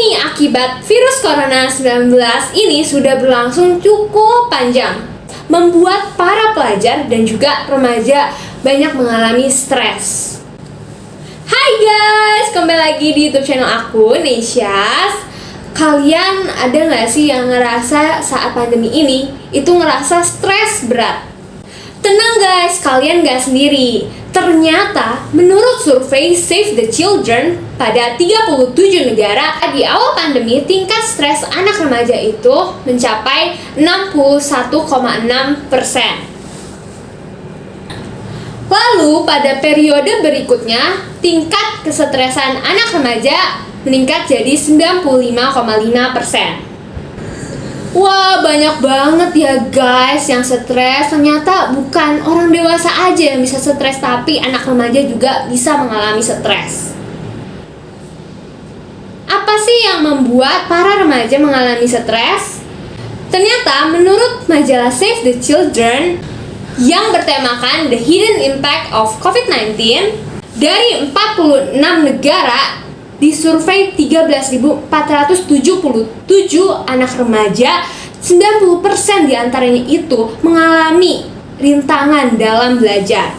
Pandemi akibat virus corona 19 ini sudah berlangsung cukup panjang, membuat para pelajar dan juga remaja banyak mengalami stres. Hai guys, kembali lagi di YouTube channel aku, Nesias. Kalian ada nggak sih yang ngerasa saat pandemi ini itu ngerasa stres berat? Tenang guys, kalian nggak sendiri. Ternyata menurut survei Save the Children pada 37 negara, di awal pandemi tingkat stres anak remaja itu mencapai 61,6%. Lalu pada periode berikutnya, tingkat kesetresan anak remaja meningkat jadi 95,5%. Wah, banyak banget ya guys yang stres. Ternyata bukan orang dewasa aja yang bisa stres, tapi anak remaja juga bisa mengalami stres. Apa sih yang membuat para remaja mengalami stres? Ternyata menurut majalah Save the Children yang bertemakan The Hidden Impact of COVID-19, dari 46 negara disurvei 13.477 anak remaja, 90% diantaranya itu mengalami rintangan dalam belajar.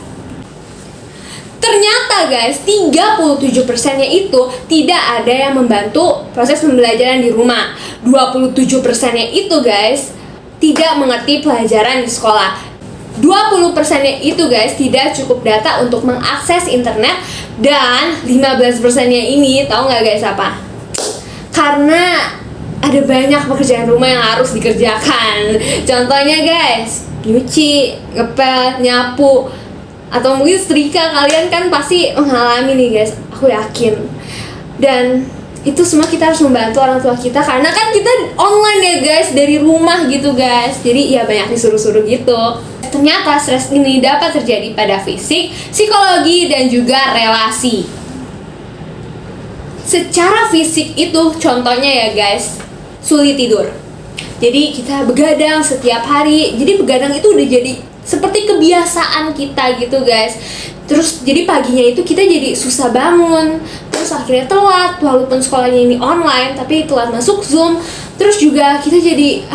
Ternyata guys, 37%-nya itu tidak ada yang membantu proses pembelajaran di rumah. 27%-nya itu guys tidak mengerti pelajaran di sekolah. 20%-nya itu guys tidak cukup data untuk mengakses internet. Dan 15%-nya ini tahu nggak guys apa? Karena ada banyak pekerjaan rumah yang harus dikerjakan. Contohnya guys, nyuci, ngepel, nyapu, atau mungkin setrika. Kalian kan pasti mengalami nih guys, aku yakin. Dan itu semua kita harus membantu orang tua kita, karena kan kita online ya guys, dari rumah gitu guys. Jadi ya banyak disuruh-suruh gitu. Ternyata stres ini dapat terjadi pada fisik, psikologi, dan juga relasi. Secara fisik itu contohnya ya guys, sulit tidur. Jadi kita begadang setiap hari. Jadi begadang itu udah jadi seperti kebiasaan kita gitu guys. Terus jadi paginya itu kita jadi susah bangun. Terus akhirnya telat, walaupun sekolahnya ini online, tapi telat masuk Zoom. Terus juga kita jadi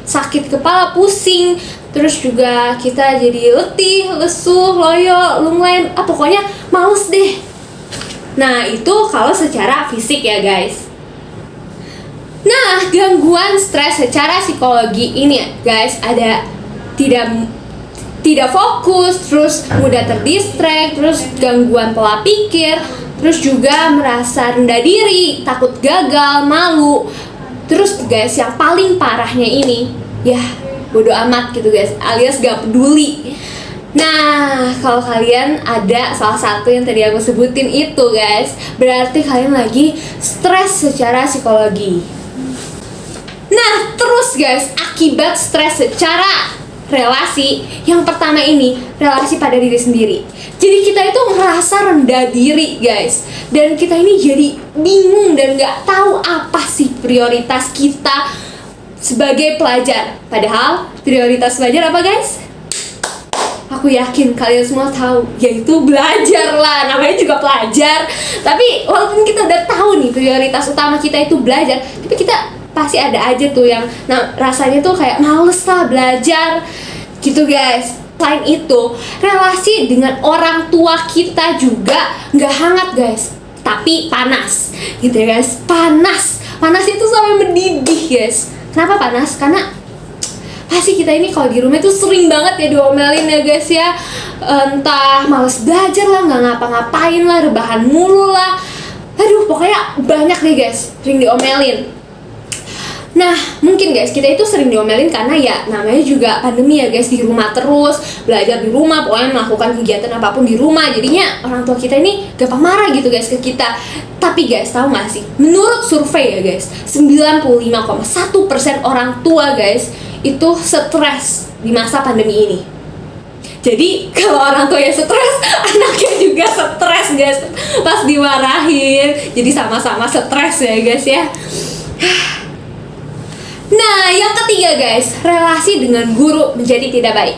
sakit kepala, pusing. Terus juga kita jadi letih, lesuh, loyo, lunglai, pokoknya males deh. Nah, itu kalau secara fisik ya guys. Nah, gangguan stres secara psikologi ini ya guys, ada tidak fokus, terus mudah terdistract, terus gangguan pola pikir, terus juga merasa rendah diri, takut gagal, malu. Terus guys, yang paling parahnya ini, ya bodo amat gitu guys, alias gak peduli. Nah, kalau kalian ada salah satu yang tadi aku sebutin itu guys, berarti kalian lagi stres secara psikologi. Nah, terus guys, akibat stres secara relasi, yang pertama ini relasi pada diri sendiri. Jadi kita itu ngerasa rendah diri guys, dan kita ini jadi bingung dan gak tahu apa sih prioritas kita sebagai pelajar. Padahal prioritas pelajar apa guys? Aku yakin kalian semua tahu, yaitu belajar lah. Namanya juga pelajar. Tapi walaupun kita udah tahu nih prioritas utama kita itu belajar, tapi kita pasti ada aja tuh yang rasanya tuh kayak males lah belajar gitu guys. Selain itu, relasi dengan orang tua kita juga nggak hangat guys, tapi panas gitu ya guys. Panas itu sampai mendidih guys. Kenapa panas? Karena pasti kita ini kalau di rumah itu sering banget ya diomelin ya guys ya. Entah males belajar lah, nggak ngapa-ngapain lah, rebahan mulu lah. Aduh, pokoknya banyak nih guys, sering diomelin. Nah, mungkin guys, kita itu sering diomelin karena ya namanya juga pandemi ya guys, di rumah terus, belajar di rumah, pokoknya melakukan kegiatan apapun di rumah. Jadinya orang tua kita ini gampang marah gitu guys ke kita. Tapi guys, tahu gak sih? Menurut survei ya guys, 95,1% orang tua guys itu stres di masa pandemi ini. Jadi kalau orang tua yang stres, anaknya juga stres guys, pas dimarahin. Jadi sama-sama stres ya guys ya. Nah, yang ketiga guys, relasi dengan guru menjadi tidak baik.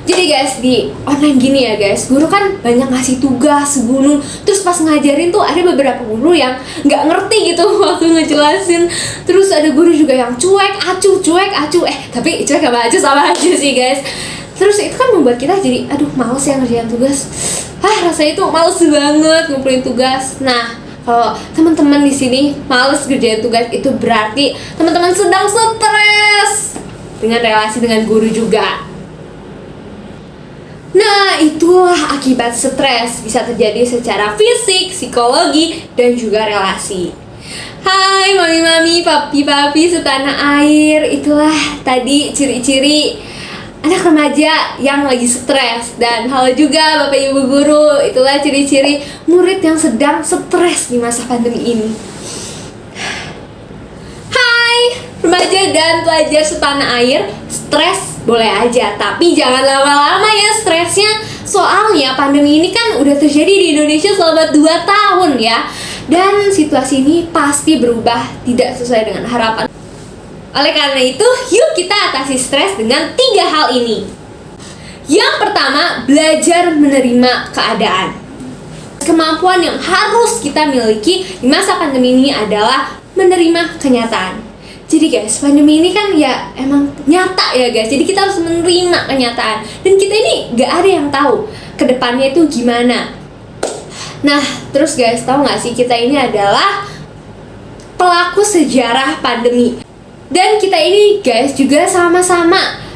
Jadi guys, di online gini ya guys, guru kan banyak ngasih tugas gunung. Terus pas ngajarin tuh ada beberapa guru yang nggak ngerti gitu waktu ngejelasin. Terus ada guru juga yang cuek acuh. Tapi cuek sama acuh sama aja sih guys. Terus itu kan membuat kita jadi, aduh males ya ngerjain tugas. Rasanya itu males banget ngumpulin tugas. Nah, kalau teman-teman di sini males ngerjain tugas, itu berarti teman-teman sedang stres dengan relasi dengan guru juga. Nah, itulah akibat stres, bisa terjadi secara fisik, psikologi, dan juga relasi. Hai mami-mami, papi-papi setanah air, itulah tadi ciri-ciri anak remaja yang lagi stres. Dan halo juga Bapak Ibu guru, itulah ciri-ciri murid yang sedang stres di masa pandemi ini. Hai remaja dan pelajar setanah air, stres boleh aja, tapi jangan lama-lama ya stresnya. Soalnya pandemi ini kan udah terjadi di Indonesia selama 2 tahun ya. Dan situasi ini pasti berubah tidak sesuai dengan harapan. Oleh karena itu, yuk kita atasi stres dengan 3 hal ini. Yang pertama, belajar menerima keadaan. Kemampuan yang harus kita miliki di masa pandemi ini adalah menerima kenyataan. Jadi guys, pandemi ini kan ya emang nyata ya guys. Jadi kita harus menerima kenyataan. Dan kita ini gak ada yang tahu kedepannya itu gimana. Nah, terus guys, tahu gak sih kita ini adalah pelaku sejarah pandemi. Dan kita ini guys juga sama-sama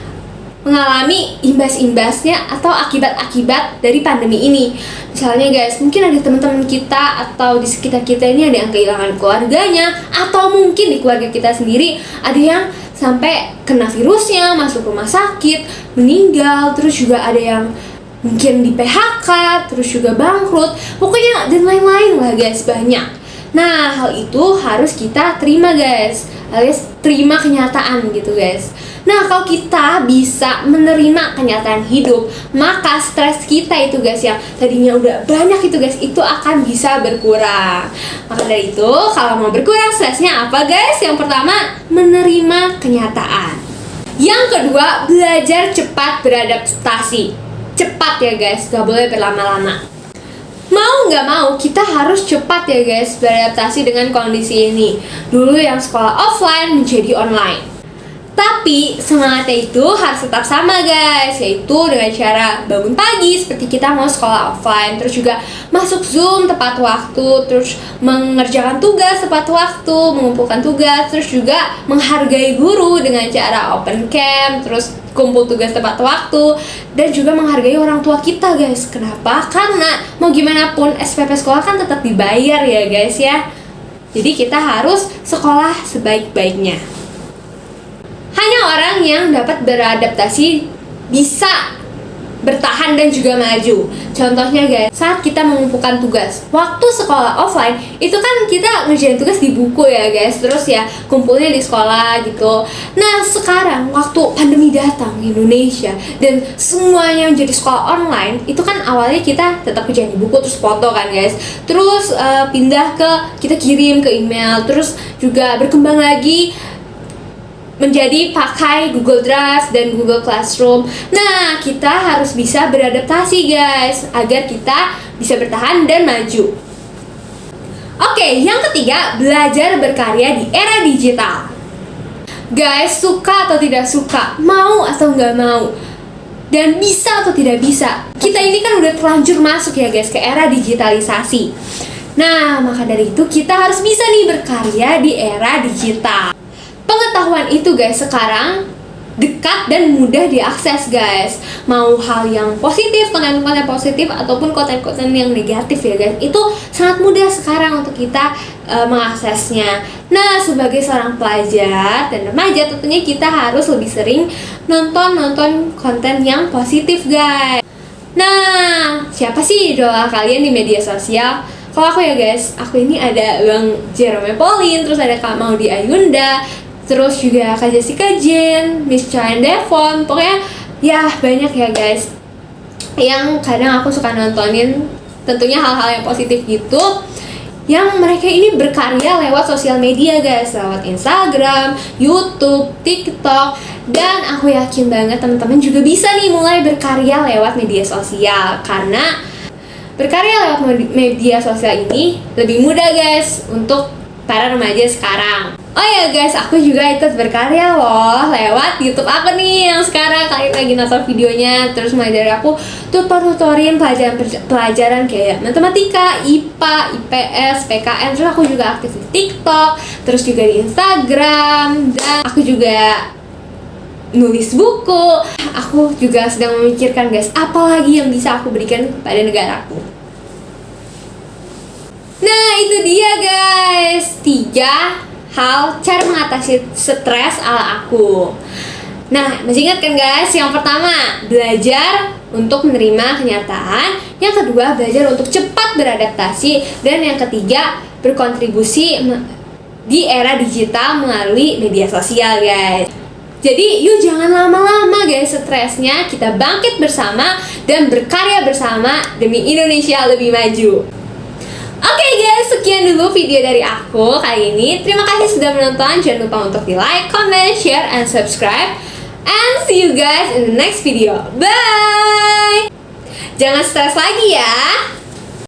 mengalami imbas-imbasnya atau akibat-akibat dari pandemi ini. Misalnya guys, mungkin ada teman-teman kita atau di sekitar kita ini ada yang kehilangan keluarganya, atau mungkin di keluarga kita sendiri ada yang sampai kena virusnya, masuk rumah sakit, meninggal, terus juga ada yang mungkin di PHK, terus juga bangkrut, pokoknya dan lain-lain lah guys, banyak. Nah, hal itu harus kita terima guys, alias terima kenyataan gitu guys. Nah, kalau kita bisa menerima kenyataan hidup, maka stres kita itu guys yang tadinya udah banyak itu guys, itu akan bisa berkurang. Maka dari itu, kalau mau berkurang stresnya apa guys? Yang pertama, menerima kenyataan. Yang kedua, belajar cepat beradaptasi. Cepat ya guys, gak boleh berlama-lama. Mau nggak mau, kita harus cepat ya guys beradaptasi dengan kondisi ini. Dulu yang sekolah offline menjadi online. Tapi semangatnya itu harus tetap sama guys, yaitu dengan cara bangun pagi seperti kita mau sekolah offline, terus juga masuk Zoom tepat waktu, terus mengerjakan tugas tepat waktu, mengumpulkan tugas, terus juga menghargai guru dengan cara open cam, terus kumpul tugas tepat waktu, dan juga menghargai orang tua kita guys. Kenapa? Karena mau gimana pun SPP sekolah kan tetap dibayar ya guys ya. Jadi kita harus sekolah sebaik-baiknya. Hanya orang yang dapat beradaptasi bisa bertahan dan juga maju. Contohnya guys, saat kita mengumpulkan tugas waktu sekolah offline, itu kan kita ngerjain tugas di buku ya guys, terus ya kumpulnya di sekolah gitu. Nah, sekarang waktu pandemi datang di Indonesia dan semuanya menjadi sekolah online, itu kan awalnya kita tetap kerjain di buku terus foto kan guys, terus pindah ke kita kirim ke email, terus juga berkembang lagi menjadi pakai Google Drive dan Google Classroom. Nah, kita harus bisa beradaptasi guys, agar kita bisa bertahan dan maju. Oke, yang ketiga, belajar berkarya di era digital. Guys, suka atau tidak suka, mau atau nggak mau, dan bisa atau tidak bisa, kita ini kan udah terlanjur masuk ya guys ke era digitalisasi. Nah, maka dari itu kita harus bisa nih berkarya di era digital. Pengetahuan itu guys sekarang dekat dan mudah diakses guys. Mau hal yang positif, konten-konten positif ataupun konten-konten yang negatif ya guys, itu sangat mudah sekarang untuk kita mengaksesnya. Nah, sebagai seorang pelajar dan remaja tentunya kita harus lebih sering nonton konten yang positif guys. Nah, siapa sih idola kalian di media sosial? Kalau aku ya guys, aku ini ada Bang Jerome Pauline, terus ada Kak Maudy Ayunda, terus juga Kak Jessica Jane, Miss Chai Devon, pokoknya ya banyak ya guys yang kadang aku suka nontonin, tentunya hal-hal yang positif gitu, yang mereka ini berkarya lewat sosial media guys, lewat Instagram, YouTube, TikTok, Dan aku yakin banget teman-teman juga bisa nih mulai berkarya lewat media sosial, karena berkarya lewat media sosial ini lebih mudah guys untuk para remaja sekarang. Oh ya guys, aku juga ikut berkarya loh lewat YouTube aku nih yang sekarang kalian lagi nonton videonya. Terus mulai dari aku tutorin pelajaran kayak matematika, IPA, IPS, PKN. Terus aku juga aktif di TikTok, terus juga di Instagram, dan aku juga nulis buku. Aku juga sedang memikirkan guys, apa lagi yang bisa aku berikan kepada negaraku. Nah itu dia guys, 3 hal cara mengatasi stres ala aku. Nah, masih ingat kan guys? Yang pertama, belajar untuk menerima kenyataan. Yang kedua, belajar untuk cepat beradaptasi. Dan yang ketiga, berkontribusi di era digital melalui media sosial guys. Jadi yuk jangan lama-lama guys stresnya, kita bangkit bersama dan berkarya bersama demi Indonesia lebih maju. Oke guys, sekian dulu video dari aku kali ini. Terima kasih sudah menonton. Jangan lupa untuk di like, comment, share, and subscribe. And see you guys in the next video. Bye! Jangan stres lagi ya.